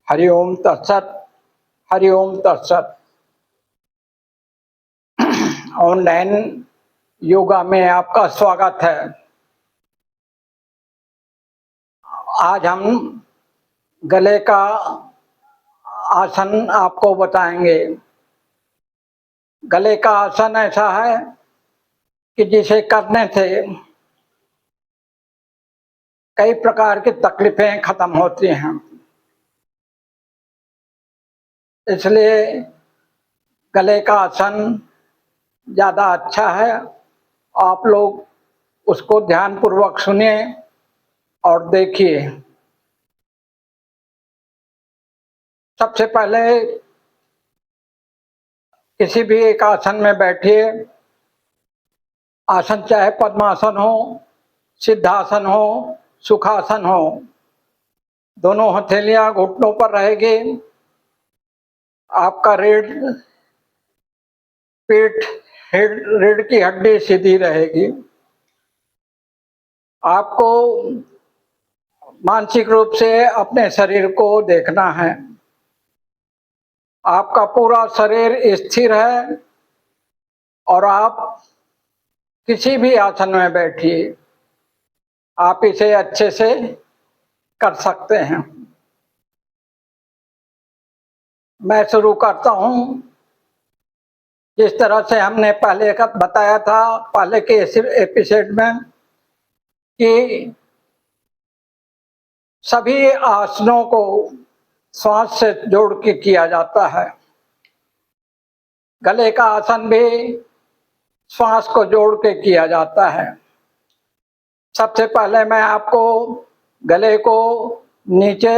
हरि ओम तत्सत। हरि ओम तत्सत। ऑनलाइन योगा में आपका स्वागत है। आज हम गले का आसन आपको बताएंगे। गले का आसन ऐसा है कि जिसे करने से कई प्रकार की तकलीफें खत्म होती हैं, इसलिए गले का आसन ज़्यादा अच्छा है। आप लोग उसको ध्यानपूर्वक सुनिए और देखिए। सबसे पहले किसी भी एक आसन में बैठिए। आसन चाहे पद्मासन हो, सिद्धासन हो, सुखासन हो, दोनों हथेलियां घुटनों पर रहेगी। आपका रीढ़ की हड्डी सीधी रहेगी। आपको मानसिक रूप से अपने शरीर को देखना है। आपका पूरा शरीर स्थिर है और आप किसी भी आसन में बैठिए, आप इसे अच्छे से कर सकते हैं। मैं शुरू करता हूँ। जिस तरह से हमने पहले का बताया था, पहले के एपिसोड में, कि सभी आसनों को श्वास से जोड़ के किया जाता है। गले का आसन भी श्वास को जोड़ के किया जाता है। सबसे पहले मैं आपको गले को नीचे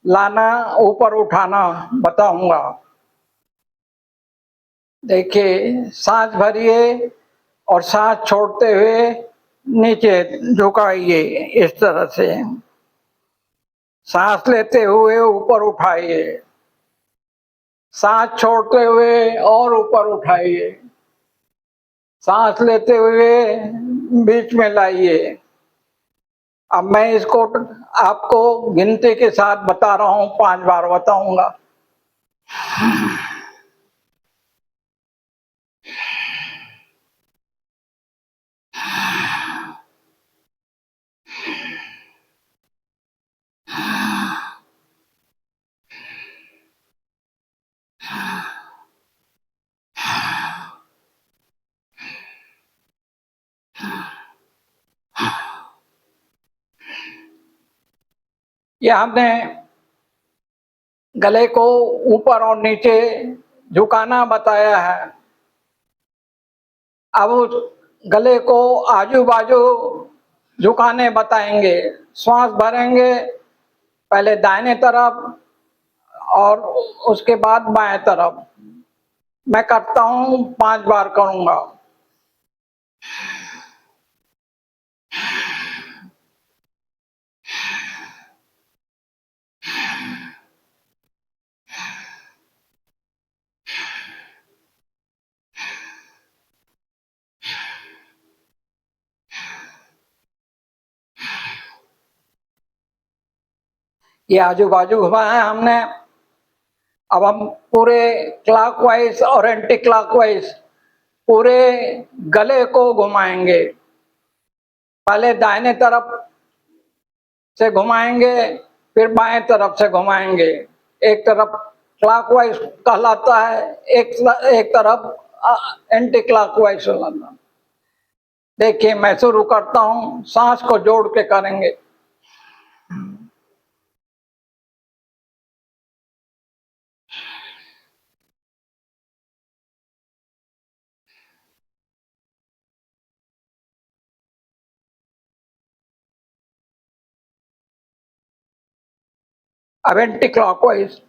लाना, ऊपर उठाना बताऊंगा। देखिए, सांस भरिए और सांस छोड़ते हुए नीचे झुकाइए। इस तरह से सांस लेते हुए ऊपर उठाइए, सांस छोड़ते हुए और ऊपर उठाइए, सांस लेते हुए बीच में लाइए। अब मैं इसको आपको गिनती के साथ बता रहा हूं, 5 बार बताऊंगा। ये हमने गले को ऊपर और नीचे झुकाना बताया है। अब उस गले को आजू बाजू झुकाने बताएंगे। श्वास भरेंगे, पहले दाहिने तरफ और उसके बाद बाएं तरफ। मैं करता हूं, 5 बार करूंगा। ये आजू बाजू घुमाया हमने। अब हम पूरे क्लॉकवाइज और एंटी क्लॉकवाइज पूरे गले को घुमाएंगे। पहले दाहिने तरफ से घुमाएंगे, फिर बाएं तरफ से घुमाएंगे। एक तरफ क्लॉकवाइज कहलाता है, एक तरफ एंटी क्लॉकवाइज कहलाता है। देखिए, मैं शुरू करता हूं, सांस को जोड़ के करेंगे। अब एंटी क्लॉकवाइज।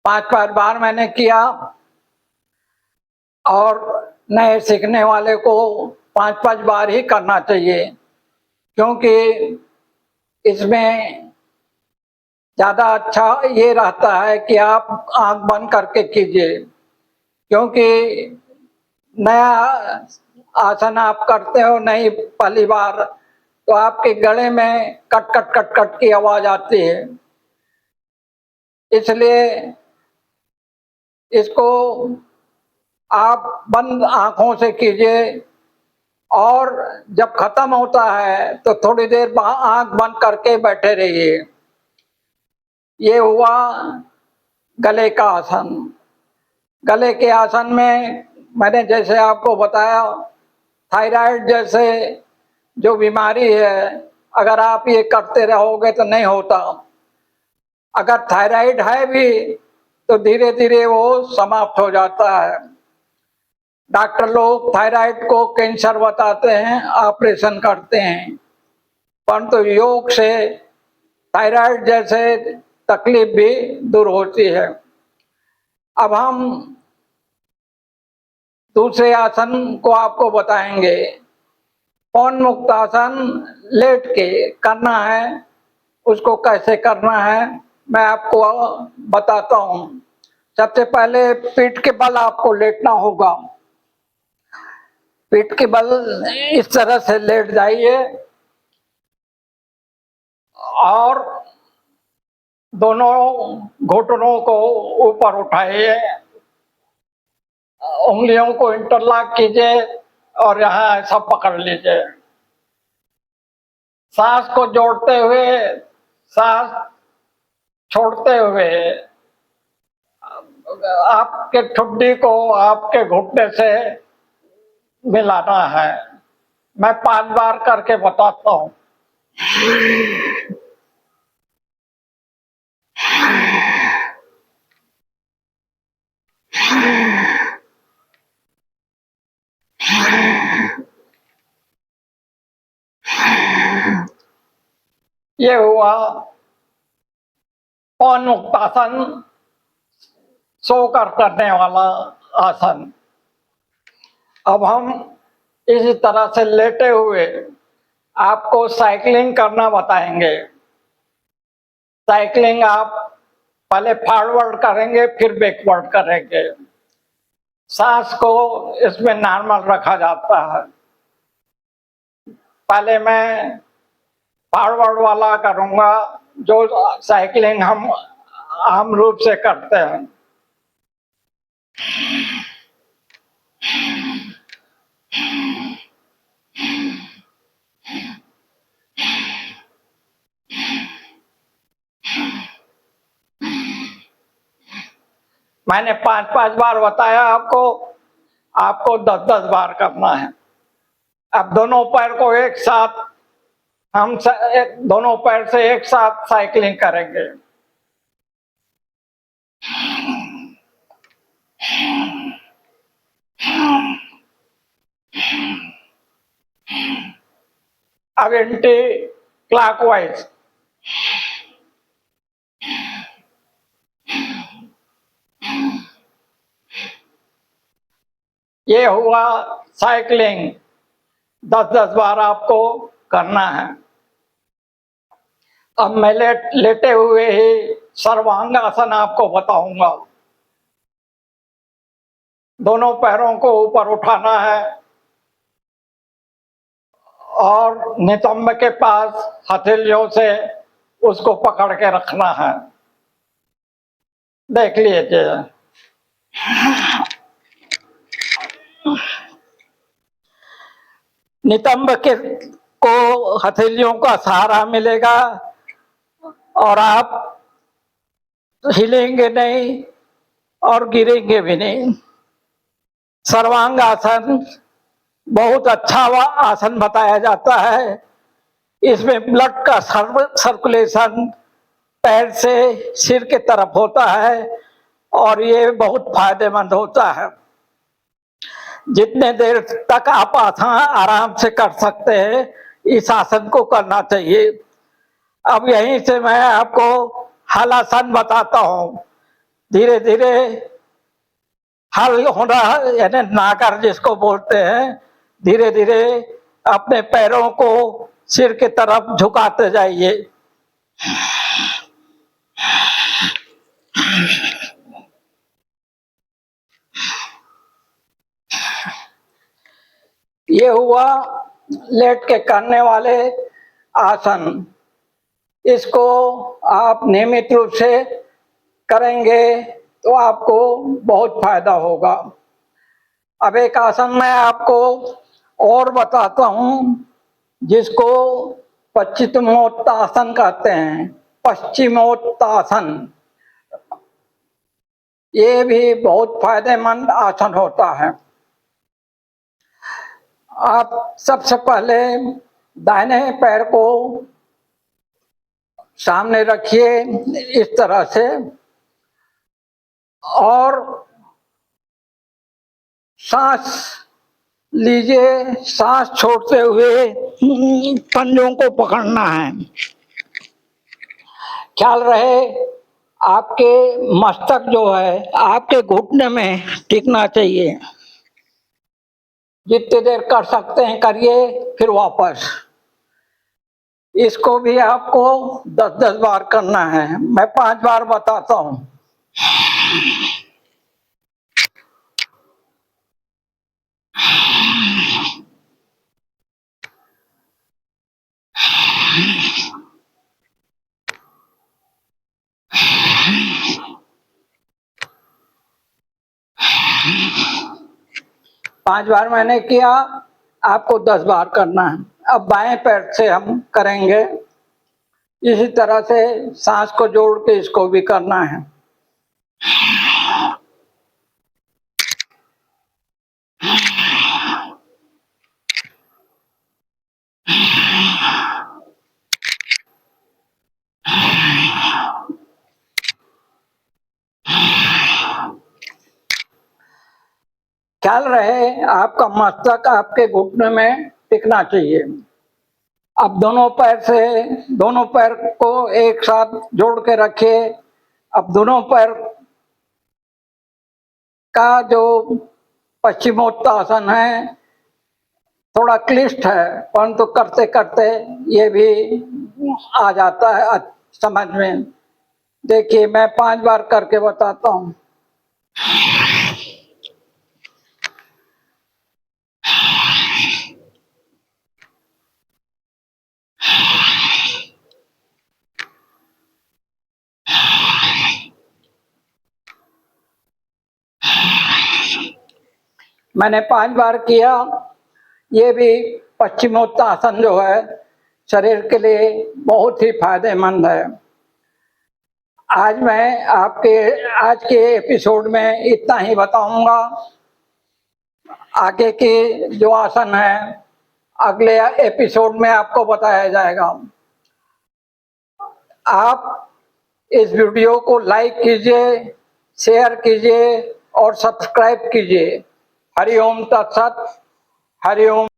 पांच बार मैंने किया और नए सीखने वाले को 5 बार ही करना चाहिए, क्योंकि इसमें ज्यादा अच्छा ये रहता है कि आप आंख बंद करके कीजिए, क्योंकि नया आसन आप करते हो नहीं पहली बार, तो आपके गले में कट कट कट कट की आवाज आती है। इसलिए इसको आप बंद आंखों से कीजिए, और जब खत्म होता है तो थोड़ी देर आंख बंद करके बैठे रहिए। ये हुआ गले का आसन। गले के आसन में मैंने जैसे आपको बताया, थायराइड जैसे जो बीमारी है, अगर आप ये करते रहोगे तो नहीं होता। अगर थायराइड है भी तो धीरे धीरे वो समाप्त हो जाता है। डॉक्टर लोग थायराइड को कैंसर बताते हैं, ऑपरेशन करते हैं, परंतु योग से थायराइड जैसे तकलीफ भी दूर होती है। अब हम दूसरे आसन को आपको बताएंगे। पवन मुक्त आसन लेट के करना है, उसको कैसे करना है मैं आपको बताता हूँ। सबसे पहले पीठ के बल आपको लेटना होगा। पीठ के बल इस तरह से लेट जाइए और दोनों घुटनों को ऊपर उठाइए, उंगलियों को इंटरलॉक कीजिए और यहाँ ऐसा पकड़ लीजिए। सांस को जोड़ते हुए, सांस छोड़ते हुए आपके ठुड्डी को आपके घुटने से मिलाना है। मैं 5 बार करके बताता हूँ। ये हुआ पवन मुक्त आसन, सोकर करने वाला आसन। अब हम इसी तरह से लेटे हुए आपको साइकिलिंग करना बताएंगे। साइकिलिंग आप पहले फॉरवर्ड करेंगे, फिर बैकवर्ड करेंगे। सांस को इसमें नॉर्मल रखा जाता है। पहले मैं फॉरवर्ड वाला करूंगा, जो साइकिलिंग हम आम रूप से करते हैं। मैंने 5-5 बार बताया आपको, आपको 10-10 बार करना है। अब दोनों पैर को एक साथ हम दोनों पैर से एक साथ साइकिलिंग करेंगे। अब एंटी क्लॉकवाइज। ये हुआ साइकिलिंग, 10-10 बार आपको करना है। अब मैं लेटे हुए ही सर्वांग आसन आपको बताऊंगा। दोनों पैरों को ऊपर उठाना है और नितंब के पास हथेलियों से उसको पकड़ के रखना है। देख लीजिए। नितंब के को हथेलियों का सहारा मिलेगा और आप हिलेंगे नहीं और गिरेंगे भी नहीं। सर्वांग आसन बहुत अच्छा आसन बताया जाता है। इसमें ब्लड का सर्कुलेशन पैर से सिर के तरफ होता है और ये बहुत फायदेमंद होता है। जितने देर तक आप आसान आराम से कर सकते हैं, इस आसन को करना चाहिए। अब यहीं से मैं आपको हलासन बताता हूँ। धीरे धीरे हल होना, यानी नाकर जिसको बोलते हैं, धीरे धीरे अपने पैरों को सिर की तरफ झुकाते जाइए। ये हुआ लेट के करने वाले आसन। इसको आप नियमित रूप से करेंगे तो आपको बहुत फायदा होगा। अब एक आसन मैं आपको और बताता हूँ, जिसको पश्चिमोत्तासन कहते हैं। पश्चिमोत्तासन ये भी बहुत फायदेमंद आसन होता है। आप सबसे पहले दाहिने पैर को सामने रखिए इस तरह से, और सांस लीजिए। सांस छोड़ते हुए पंजों को पकड़ना है। ख्याल रहे आपके मस्तक जो है आपके घुटने में टिकना चाहिए। जितनी देर कर सकते हैं करिए, फिर वापस। इसको भी आपको 10-10 बार करना है। मैं 5 बार बताता हूँ। पांच बार मैंने किया, आपको 10 बार करना है। अब बाएं पैर से हम करेंगे। इसी तरह से सांस को जोड़ के इसको भी करना है। ख्याल रहे आपका मस्तक आपके घुटने में टिकना चाहिए। अब दोनों पैर को एक साथ जोड़ के रखिए। अब दोनों पैर का जो पश्चिमोत्तासन है थोड़ा क्लिष्ट है, परंतु करते करते ये भी आ जाता है समझ में। देखिए मैं 5 बार करके बताता हूँ। मैंने 5 बार किया। ये भी पश्चिमोत्तासन जो है शरीर के लिए बहुत ही फायदेमंद है। आज मैं आज के एपिसोड में इतना ही बताऊंगा। आगे के जो आसन है अगले एपिसोड में आपको बताया जाएगा। आप इस वीडियो को लाइक कीजिए, शेयर कीजिए और सब्सक्राइब कीजिए। हरि ओम तत्सत। हरि ओम।